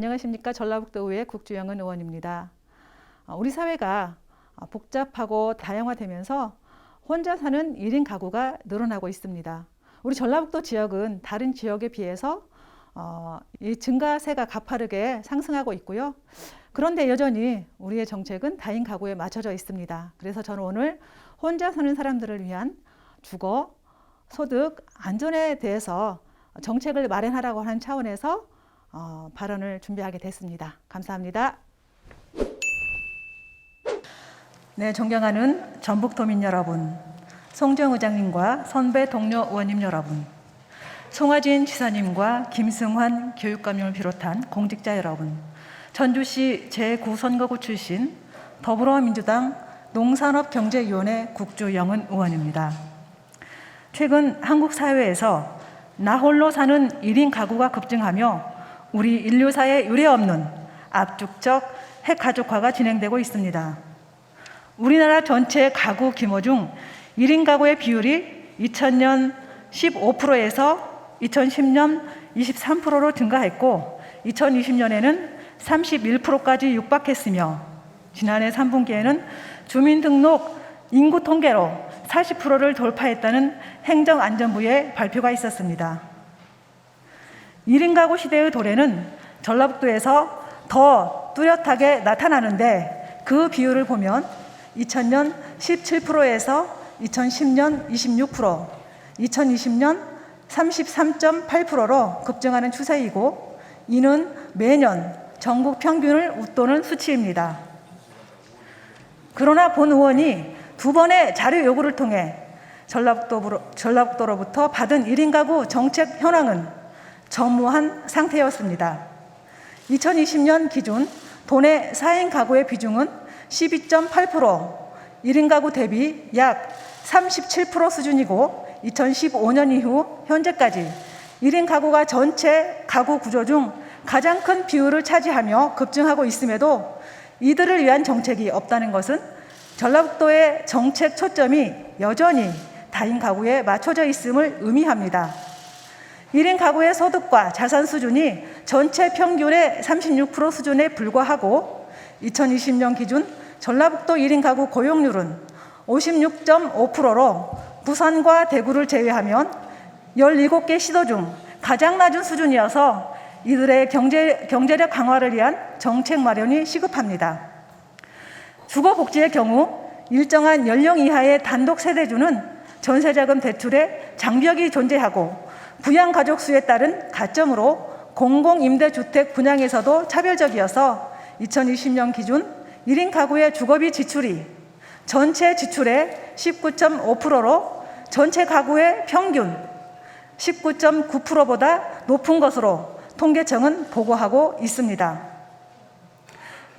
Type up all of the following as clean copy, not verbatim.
안녕하십니까. 전라북도의회 국주영은 의원입니다. 우리 사회가 복잡하고 다양화되면서 혼자 사는 1인 가구가 늘어나고 있습니다. 우리 전라북도 지역은 다른 지역에 비해서 이 증가세가 가파르게 상승하고 있고요. 그런데 여전히 우리의 정책은 다인 가구에 맞춰져 있습니다. 그래서 저는 오늘 혼자 사는 사람들을 위한 주거, 소득, 안전에 대해서 정책을 마련하라고 하는 차원에서 발언을 준비하게 됐습니다. 감사합니다. 네, 존경하는 전북도민 여러분, 송정 의장님과 선배 동료 의원님 여러분, 송하진 지사님과 김승환 교육감님을 비롯한 공직자 여러분, 전주시 제9선거구 출신 더불어민주당 농산업경제위원회 국주영은 의원입니다. 최근 한국 사회에서 나 홀로 사는 1인 가구가 급증하며 우리 인류사에 유례없는 압축적 핵가족화가 진행되고 있습니다. 우리나라 전체 가구 규모 중 1인 가구의 비율이 2000년 15%에서 2010년 23%로 증가했고 2020년에는 31%까지 육박했으며 지난해 3분기에는 주민등록 인구 통계로 40%를 돌파했다는 행정안전부의 발표가 있었습니다. 1인 가구 시대의 도래는 전라북도에서 더 뚜렷하게 나타나는데 그 비율을 보면 2000년 17%에서 2010년 26%, 2020년 33.8%로 급증하는 추세이고 이는 매년 전국 평균을 웃도는 수치입니다. 그러나 본 의원이 두 번의 자료 요구를 통해 전라북도로부터 받은 1인 가구 정책 현황은 전무한 상태였습니다. 2020년 기준 도내 4인 가구의 비중은 12.8%, 1인 가구 대비 약 37% 수준이고 2015년 이후 현재까지 1인 가구가 전체 가구 구조 중 가장 큰 비율을 차지하며 급증하고 있음에도 이들을 위한 정책이 없다는 것은 전라북도의 정책 초점이 여전히 다인 가구에 맞춰져 있음을 의미합니다. 1인 가구의 소득과 자산 수준이 전체 평균의 36% 수준에 불과하고 2020년 기준 전라북도 1인 가구 고용률은 56.5%로 부산과 대구를 제외하면 17개 시도 중 가장 낮은 수준이어서 이들의 경제력 강화를 위한 정책 마련이 시급합니다. 주거복지의 경우 일정한 연령 이하의 단독 세대주는 전세자금 대출에 장벽이 존재하고 부양가족 수에 따른 가점으로 공공임대주택 분양에서도 차별적이어서 2020년 기준 1인 가구의 주거비 지출이 전체 지출의 19.5%로 전체 가구의 평균 19.9%보다 높은 것으로 통계청은 보고하고 있습니다.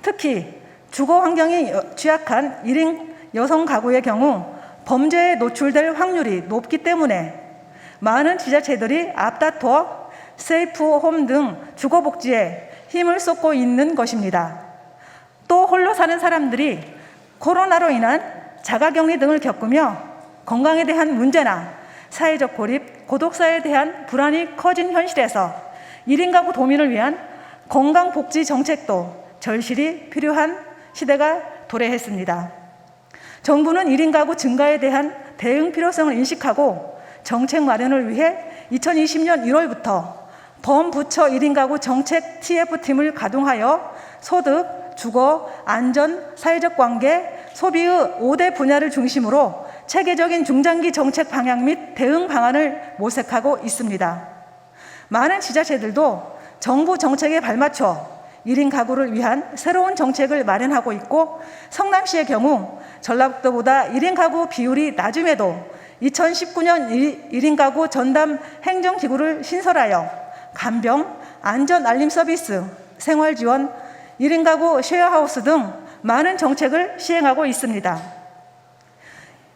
특히 주거 환경이 취약한 1인 여성 가구의 경우 범죄에 노출될 확률이 높기 때문에 많은 지자체들이 앞다퉈 세이프홈 등 주거복지에 힘을 쏟고 있는 것입니다. 또 홀로 사는 사람들이 코로나로 인한 자가격리 등을 겪으며 건강에 대한 문제나 사회적 고립, 고독사에 대한 불안이 커진 현실에서 1인 가구 도민을 위한 건강복지 정책도 절실히 필요한 시대가 도래했습니다. 정부는 1인 가구 증가에 대한 대응 필요성을 인식하고 정책 마련을 위해 2020년 1월부터 범부처 1인 가구 정책 TF팀을 가동하여 소득, 주거, 안전, 사회적 관계, 소비의 5대 분야를 중심으로 체계적인 중장기 정책 방향 및 대응 방안을 모색하고 있습니다. 많은 지자체들도 정부 정책에 발맞춰 1인 가구를 위한 새로운 정책을 마련하고 있고 성남시의 경우 전라북도보다 1인 가구 비율이 낮음에도 2019년 1인 가구 전담 행정기구를 신설하여 간병, 안전 알림 서비스, 생활지원, 1인 가구 쉐어하우스 등 많은 정책을 시행하고 있습니다.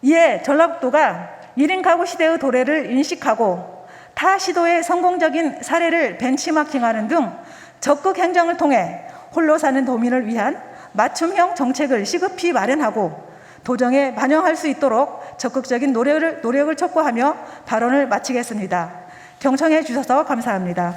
이에 전라북도가 1인 가구 시대의 도래를 인식하고 타 시도의 성공적인 사례를 벤치마킹하는 등 적극 행정을 통해 홀로 사는 도민을 위한 맞춤형 정책을 시급히 마련하고 도정에 반영할 수 있도록 적극적인 노력을 촉구하며 발언을 마치겠습니다. 경청해 주셔서 감사합니다.